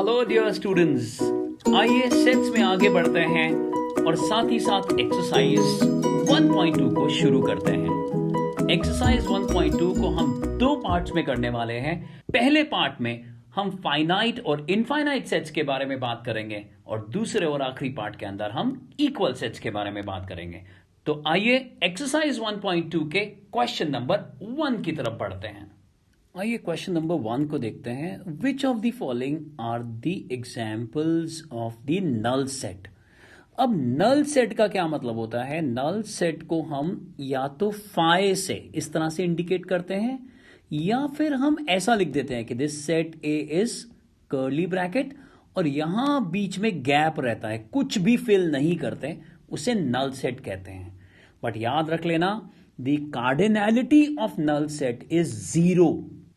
Hello dear students, आइए sets में आगे बढ़ते हैं और साथ ही साथ एक्सरसाइज 1.2 को शुरू करते हैं। एक्सरसाइज 1.2 को हम दो पार्ट्स में करने वाले हैं। पहले पार्ट में हम फाइनाइट और इनफाइनाइट सेट्स के बारे में बात करेंगे और दूसरे और आखिरी पार्ट के अंदर हम इक्वल सेट्स के बारे में बात करेंगे। तो आइए एक्सरसाइज 1.2 के क्वेश्चन नंबर 1 की तरफ बढ़ते हैं। आइए क्वेश्चन नंबर 1 को देखते हैं। Which of the following are the examples of the null set. अब नल सेट का क्या मतलब होता है? नल सेट को हम या तो फाइ से इस तरह से इंडिकेट करते हैं या फिर हम ऐसा लिख देते हैं कि this set A is curly bracket और यहां बीच में गैप रहता है, कुछ भी फिल नहीं करते, उसे नल सेट कहते हैं। बट याद रख लेना, the cardinality of null set is 0।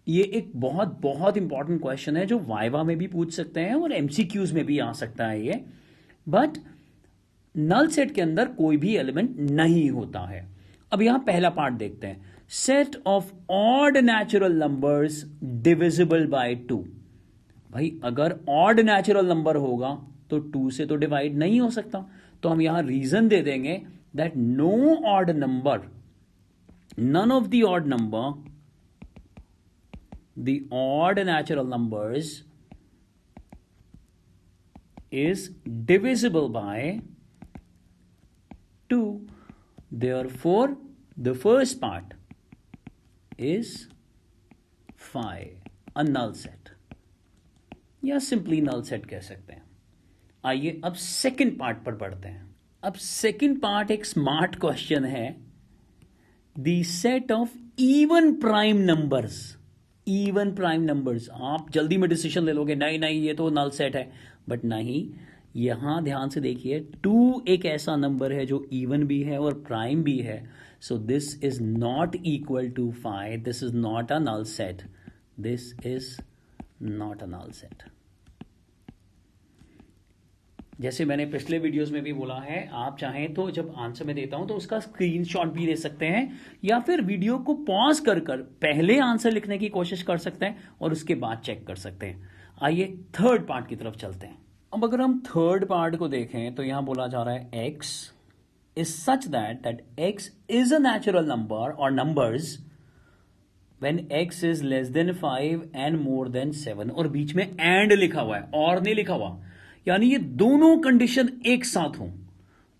ये एक बहुत बहुत इंपॉर्टेंट क्वेश्चन है जो वाइवा में भी पूछ सकते हैं और एमसीक्यूज में भी आ सकता है ये। बट नल सेट के अंदर कोई भी एलिमेंट नहीं होता है। अब यहां पहला पार्ट देखते हैं। Set of odd natural numbers divisible by 2। भाई अगर ऑड नेचुरल नंबर होगा तो 2 से तो डिवाइड नहीं हो सकता, तो हम यहां रीजन दे देंगे that no odd number, none of the odd number, the odd natural numbers is divisible by 2. Therefore, the first part is phi, a null set, या सिंपली नल सेट कह सकते हैं। आइए अब सेकंड पार्ट पर बढ़ते हैं। अब सेकंड पार्ट एक स्मार्ट क्वेश्चन है। The set of even prime numbers, even prime numbers. आप जल्दी में डिसीजन ले लोगे, नहीं नहीं ये तो नल सेट है, बट नहीं, यहां ध्यान से देखिए, 2 एक ऐसा नंबर है जो इवन भी है और प्राइम भी है। So this is not equal to 5, this is not a null set, this is not a null set. जैसे मैंने पिछले वीडियोस में भी बोला है, आप चाहें तो जब आंसर में देता हूं तो उसका स्क्रीनशॉट भी ले सकते हैं या फिर वीडियो को पॉज कर पहले आंसर लिखने की कोशिश कर सकते हैं और उसके बाद चेक कर सकते हैं। आइए थर्ड पार्ट की तरफ चलते हैं। अब अगर हम थर्ड पार्ट को देखें तो यहां बोला जा रहा है x is such that x is a natural number और numbers when x is less than 5 and more than 7, और बीच में एंड लिखा हुआ है और नहीं लिखा हुआ, यानी ये दोनों कंडीशन एक साथ हों।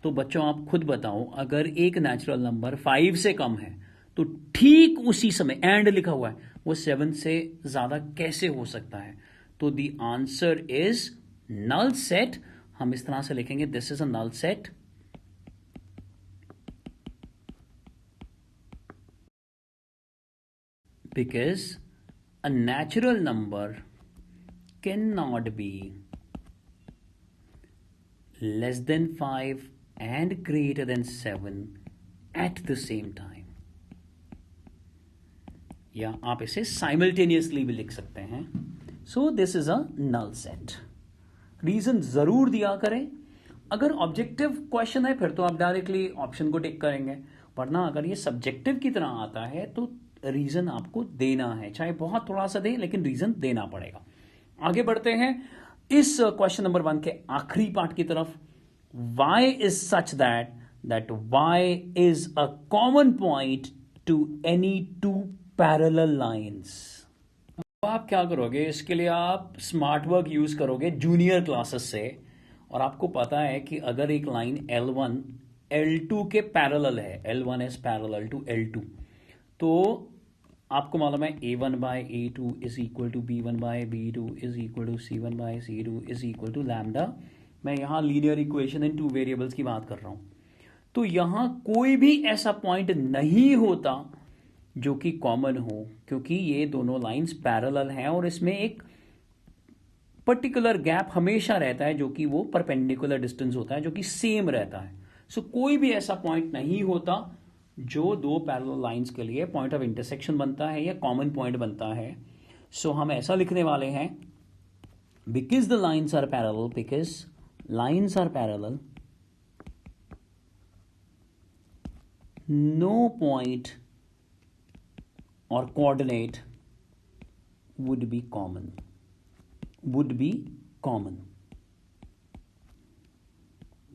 तो बच्चों आप खुद बताओ, अगर एक नेचुरल नंबर 5 से कम है तो ठीक उसी समय एंड लिखा हुआ है, वो 7 से ज्यादा कैसे हो सकता है? तो the answer is null set. हम इस तरह से लिखेंगे, this is a null set because a natural number can not be less than 5 and greater than 7 at the same time। या आप इसे साइमल्टेनियसली भी लिख सकते हैं। So this is a null set. Reason जरूर दिया करें। अगर ऑब्जेक्टिव क्वेश्चन है फिर तो आप डायरेक्टली ऑप्शन को टिक करेंगे, वरना अगर ये सब्जेक्टिव की तरह आता है तो रीजन आपको देना है, चाहे बहुत थोड़ा सा दें लेकिन रीजन देना पड़ेगा। आगे बढ़ते हैं इस क्वेश्चन नंबर 1 के आखिरी पार्ट की तरफ। y is such that y is a common point two any 2 parallel lines. आप क्या करोगे, इसके लिए आप स्मार्ट वर्क यूज करोगे जूनियर क्लासेस से, और आपको पता है कि अगर एक लाइन L1 L2 के पैरेलल है, L1 is parallel to L2, तो आपको मालूम है A1 by A2 is equal to B1 by B2 is equal to C1 by C2 is equal to lambda. मैं यहां लीनियर इक्वेशन इन 2 वेरिएबल्स की बात कर रहा हूं। तो यहां कोई भी ऐसा पॉइंट नहीं होता जो कि कॉमन हो, क्योंकि ये दोनों लाइंस पैरेलल हैं और इसमें एक पर्टिकुलर गैप हमेशा रहता है जो कि वो परपेंडिकुलर डिस्टेंस होता है, जो कि सेम रहता है। सो कोई भी ऐसा पॉइंट नहीं होता जो 2 पैरेलल लाइंस के लिए पॉइंट ऑफ इंटरसेक्शन बनता है या कॉमन पॉइंट बनता है। सो हम ऐसा लिखने वाले हैं, because the lines are parallel, because lines are parallel, no point और coordinate would be common, would be common.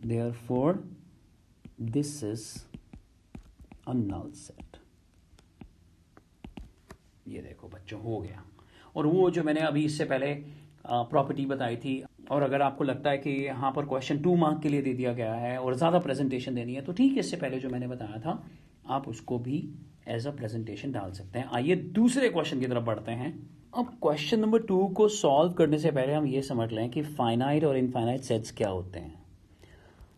Therefore, this is a null set. ये देखो बच्चों, हो गया. और वो जो मैंने अभी इससे पहले प्रॉपर्टी बताई थी, और अगर आपको लगता है कि यहाँ पर क्वेश्चन 2 मार्क के लिए दे दिया गया है और ज़्यादा प्रेजेंटेशन देनी है, तो ठीक है, इससे पहले जो मैंने बताया था आप उसको भी एज अ प्रेजेंटेशन डाल सकते हैं. आइए दूसरे क्वेश्चन की तरफ बढ़ते हैं. अब क्वेश्चन नंबर 2 को सॉल्व करने से पहले हम ये समझ लें कि फाइनाइट और इनफाइनाइट सेट्स क्या होते हैं.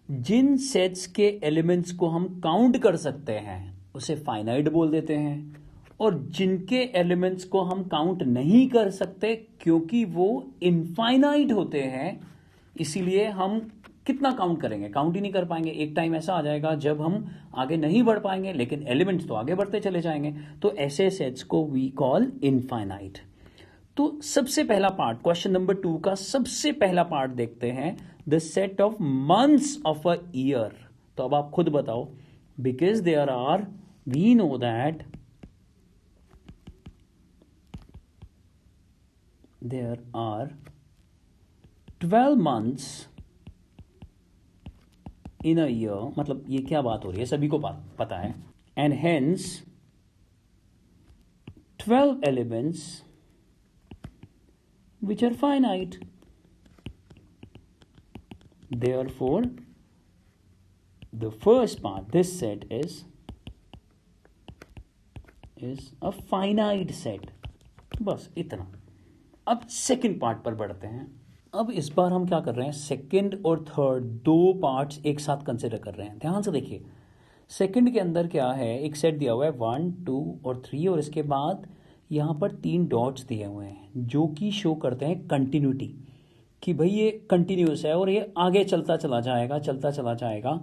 जिन सेट्स के एलिमेंट्स को हम काउंट कर सकते हैं उसे फाइनाइट बोल देते हैं, और जिनके एलिमेंट्स को हम काउंट नहीं कर सकते क्योंकि वो इनफाइनाइट होते हैं, इसीलिए हम कितना काउंट करेंगे, काउंट ही नहीं कर पाएंगे. एक टाइम ऐसा आ जाएगा जब हम आगे नहीं बढ़ पाएंगे, लेकिन एलिमेंट्स तो आगे बढ़ते चले जाएंगे. तो ऐसे सेट्स को वी कॉल इनफाइनाइट. तो सबसे पहला पार्ट, क्वेश्चन नंबर 2 का सबसे पहला पार्ट देखते हैं, the set of months of a year. तो अब आप खुद बताओ, because there are, we know that there are 12 months in a year. मतलब ये क्या बात हो रही है, सभी को पता है. And hence 12 elements which are finite. Therefore, the first part, this set is a finite set. बस इतना. अब सेकंड पार्ट पर बढ़ते हैं. अब इस बार हम क्या कर रहे हैं, सेकंड और थर्ड दो पार्ट्स एक साथ कंसिडर कर रहे हैं. ध्यान से देखिए, सेकंड के अंदर क्या है, एक सेट दिया हुआ है 1, 2 और 3, और इसके बाद यहाँ पर 3 डॉट्स दिए हुए हैं जो कि शो करते हैं कंटिन्यूटी, कि भाई ये कंटिन्यूस है और ये आगे चलता चला जाएगा.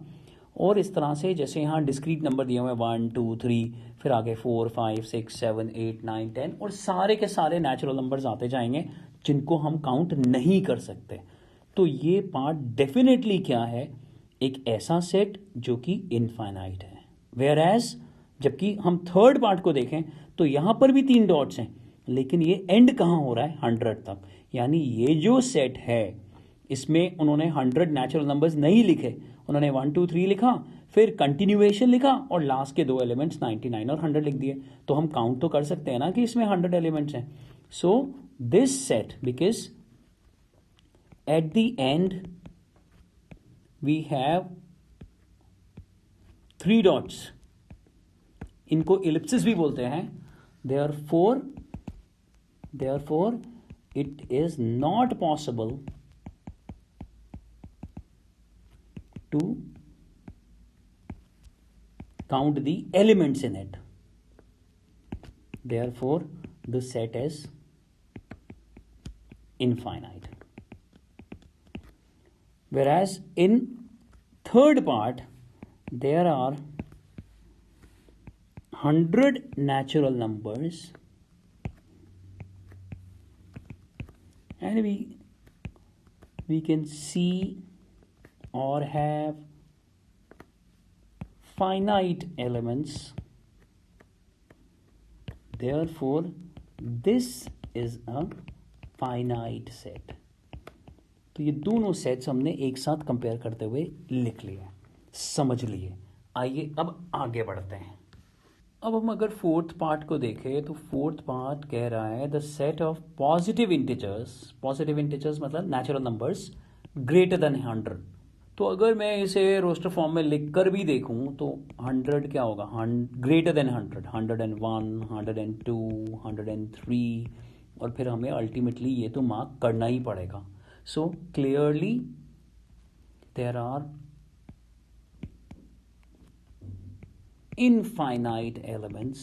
और इस तरह से जैसे यहाँ डिस्क्रीट नंबर दिए हुए हैं 1, 2, 3, फिर आगे 4, 5, 6, 7, 8, 9, 10, और सारे के सारे नेचुरल नंबर्स आते जाएंगे जिनको हम काउंट नहीं कर सकते. तो ये पार्ट डेफिनेटली क्या है, एक ऐसा सेट जो कि इनफाइनाइट है. वेयर एज जबकि हम थर्ड पार्ट को देखें तो यहाँ पर भी 3 डॉट्स हैं, लेकिन ये एंड कहाँ हो रहा है, 100 तक. यानी ये जो सेट है इसमें उन्होंने 100 नेचुरल नंबर्स नहीं लिखे, उन्होंने 1, 2, 3 लिखा, फिर कंटिन्यूएशन लिखा, और लास्ट के 2 एलिमेंट्स 99 और 100 लिख दिए. तो हम काउंट तो कर सकते हैं ना कि इसमें 100 एलिमेंट्स हैं. So this set, because at the end we have 3 dots, इनको इलिप्सिस भी बोलते हैं. therefore it is not possible to count the elements in it. Therefore, the set is infinite. Whereas in third part, there are 100 natural numbers, and we can see or have finite elements. Therefore, this is a finite set. तो ये दोनों sets हमने एक साथ compare करते हुए लिख लिए, समझ लिए. आइए अब आगे बढ़ते हैं. अब हम अगर फोर्थ पार्ट को देखें तो फोर्थ पार्ट कह रहा है the set of positive integers मतलब नेचुरल नंबर्स ग्रेटर देन 100. तो अगर मैं इसे रोस्टर फॉर्म में लिख कर भी देखूं तो 100 क्या होगा, ग्रेटर देन 100, 101, 102, 103, और फिर हमें अल्टीमेटली ये तो मार्क करना ही पड़ेगा. So clearly there are infinite elements.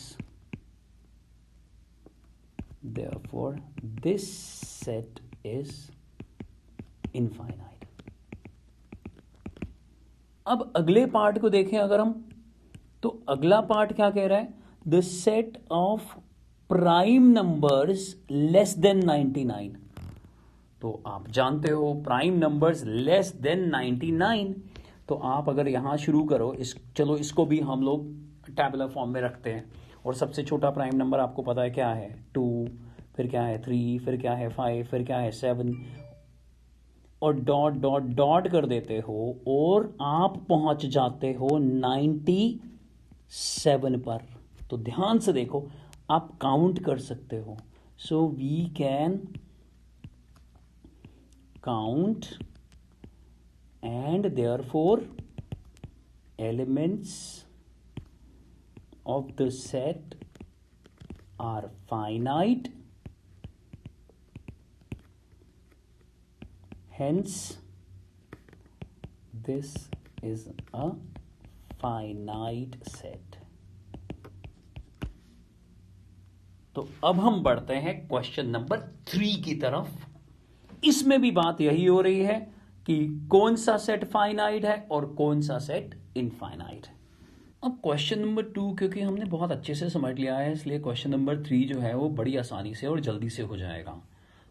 Therefore, this set is infinite. अब अगले पार्ट को देखें अगर हम, तो अगला पार्ट क्या कह रहा है, the set of prime numbers less than 99. तो आप जानते हो प्राइम नंबर्स लेस देन 99. तो आप अगर यहां शुरू करो, चलो इसको भी हम लोग टैबुलर फॉर्म में रखते हैं, और सबसे छोटा प्राइम नंबर आपको पता है क्या है, 2, फिर क्या है 3, फिर क्या है 5, फिर क्या है 7, और डॉट डॉट डॉट कर देते हो और आप पहुंच जाते हो 97 पर। तो ध्यान से देखो, आप काउंट कर सकते हो। So we can count and therefore elements of the set are finite, hence this is a finite set। तो अब हम बढ़ते हैं क्वेश्चन नंबर 3 की तरफ। इसमें भी बात यही हो रही है कि कौन सा सेट फाइनाइट है और कौन सा सेट इनफाइनाइट है। अब क्वेश्चन नंबर 2 क्योंकि हमने बहुत अच्छे से समझ लिया है, इसलिए क्वेश्चन नंबर 3 जो है वो बड़ी आसानी से और जल्दी से हो जाएगा।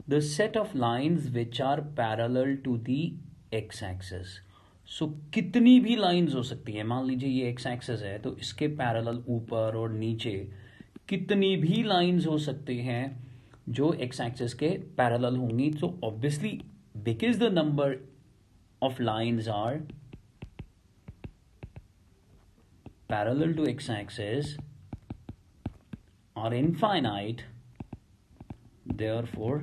The set of lines which are parallel to the x axis. So कितनी भी लाइन्स हो सकती है, मान लीजिए ये एक्स एक्सिस है तो इसके पैरेलल ऊपर और नीचे कितनी भी लाइन्स हो सकती हैं जो एक्स एक्सिस के पैरेलल होंगी। तो obviously because the number of lines are parallel to x-axis are infinite, therefore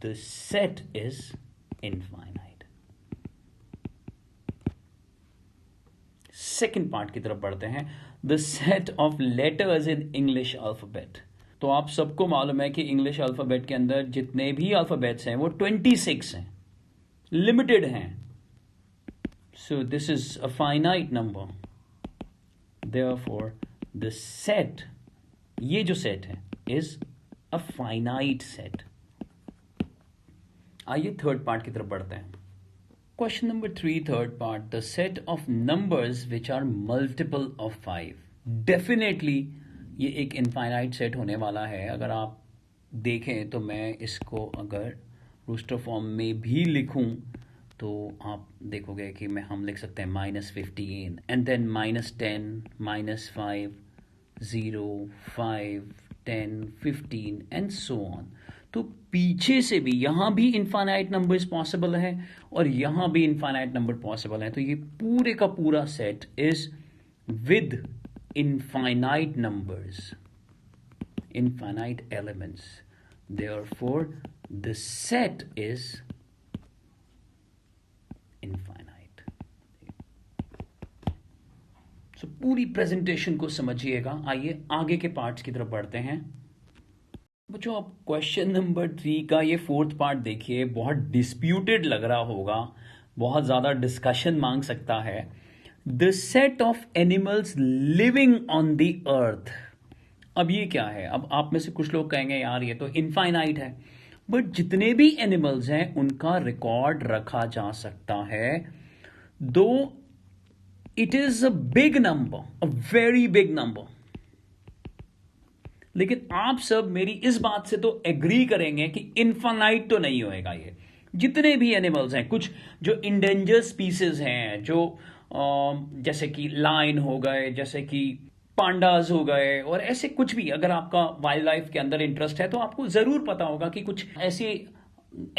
the set is infinite। Second part की तरफ बढ़ते हैं। The set of letters in English alphabet. तो आप सबको मालूम है कि इंग्लिश अल्फाबेट के अंदर जितने भी अल्फाबेट्स हैं वो 26 हैं, लिमिटेड हैं। So this is a finite number, therefore the set, ये जो सेट है is a finite set। आइए थर्ड पार्ट की तरफ बढ़ते हैं। Question number 3 third part, the set of numbers which are multiple of 5। Definitely ये एक इनफाइनाइट सेट होने वाला है। अगर आप देखें तो मैं इसको अगर रूस्टर फॉर्म में भी लिखूं तो आप देखोगे कि हम लिख सकते हैं -15 and then -10, -5, 0, 5, 10, 15 and so on. तो पीछे से भी यहां भी इनफाइनाइट नंबर्स पॉसिबल है और यहां भी इनफाइनाइट नंबर पॉसिबल है। तो ये पूरे का पूरा set is with infinite numbers, infinite elements, therefore the set is infinite. So पूरी प्रेजेंटेशन को समझिएगा। आइए आगे के पार्ट्स की तरफ बढ़ते हैं। बच्चों आप क्वेश्चन नंबर 3 का ये फोर्थ पार्ट देखिए, बहुत डिस्प्यूटेड लग रहा होगा, बहुत ज्यादा डिस्कशन मांग सकता है। The set of animals living on the earth. अब ये क्या है? अब आप में से कुछ लोग कहेंगे यार ये तो इनफाइनाइट है, बट जितने भी एनिमल्स हैं उनका रिकॉर्ड रखा जा सकता है। दो it is a big number, a very big number, लेकिन आप सब मेरी इस बात से तो एग्री करेंगे कि इनफाइनाइट तो नहीं होएगा। ये जितने भी एनिमल्स हैं, कुछ जो इंडेंजर स्पीसीज हैं, जो जैसे कि लायन हो गए, जैसे कि पांडाज हो गए, और ऐसे कुछ भी, अगर आपका वाइल्ड लाइफ के अंदर इंटरेस्ट है तो आपको जरूर पता होगा कि कुछ ऐसे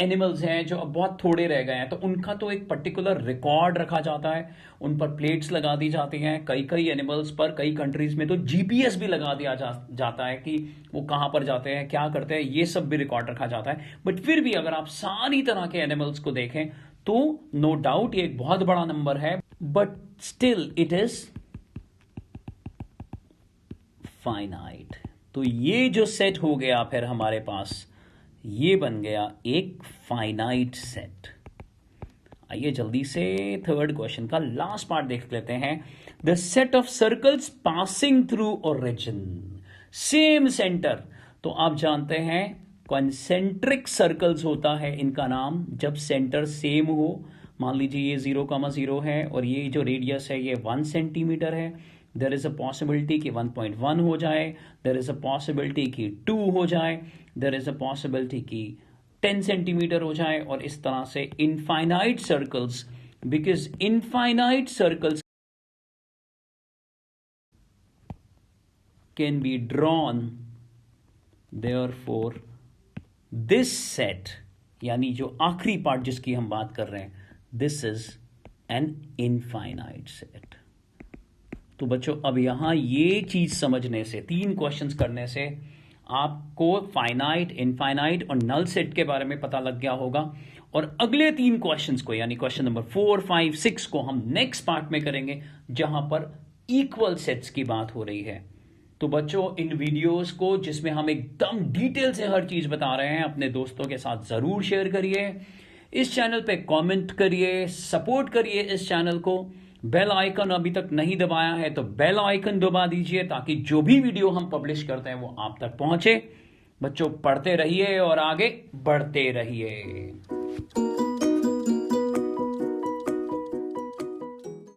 एनिमल्स हैं जो अब बहुत थोड़े रह गए हैं, तो उनका तो एक पर्टिकुलर रिकॉर्ड रखा जाता है, उन पर प्लेट्स लगा दी जाती हैं। कई कई एनिमल्स पर कई कंट्रीज में तो जीपीएस भी लगा दिया जाता है कि वो कहां पर जाते हैं, क्या करते हैं, ये सब भी रिकॉर्ड रखा जाता है। बट फिर भी अगर आप सारी तरह के एनिमल्स को देखें तो नो डाउट ये एक बहुत बड़ा नंबर है, but still it is finite. तो ये जो सेट हो गया फिर हमारे पास, ये बन गया एक फाइनाइट सेट। आइए जल्दी से थर्ड क्वेश्चन का लास्ट पार्ट देख लेते हैं। The set of circles passing through origin, same centre. तो आप जानते हैं कॉन्सेंट्रिक सर्कल्स होता है इनका नाम, जब सेंटर सेम हो। मान लीजिए ये 0,0 है और ये जो रेडियस है ये 1 सेंटीमीटर है, देर इज अ पॉसिबिलिटी कि 1.1 हो जाए, देर इज अ पॉसिबिलिटी कि 2 हो जाए, देर इज अ पॉसिबिलिटी कि 10 सेंटीमीटर हो जाए, और इस तरह से infinite circles, because infinite circles can be drawn, therefore this set यानी जो आखिरी पार्ट जिसकी हम बात कर रहे हैं, this is an infinite set. तो बच्चों अब यहां ये चीज समझने से, 3 क्वेश्चंस करने से आपको फाइनाइट, इनफाइनाइट और नल सेट के बारे में पता लग गया होगा। और अगले 3 क्वेश्चंस को, यानी क्वेश्चन नंबर 4, 5, 6 को हम नेक्स्ट पार्ट में करेंगे, जहां पर इक्वल सेट्स की बात हो रही है। तो बच्चों इन वीडियोस को, जिसमें हम एकदम डिटेल से हर चीज बता रहे हैं, अपने दोस्तों के साथ जरूर शेयर करिए। इस चैनल पे कमेंट करिए, सपोर्ट करिए इस चैनल को। बेल आइकन अभी तक नहीं दबाया है तो बेल आइकन दबा दीजिए, ताकि जो भी वीडियो हम पब्लिश करते हैं वो आप तक पहुंचे। बच्चों पढ़ते रहिए और आगे बढ़ते रहिए।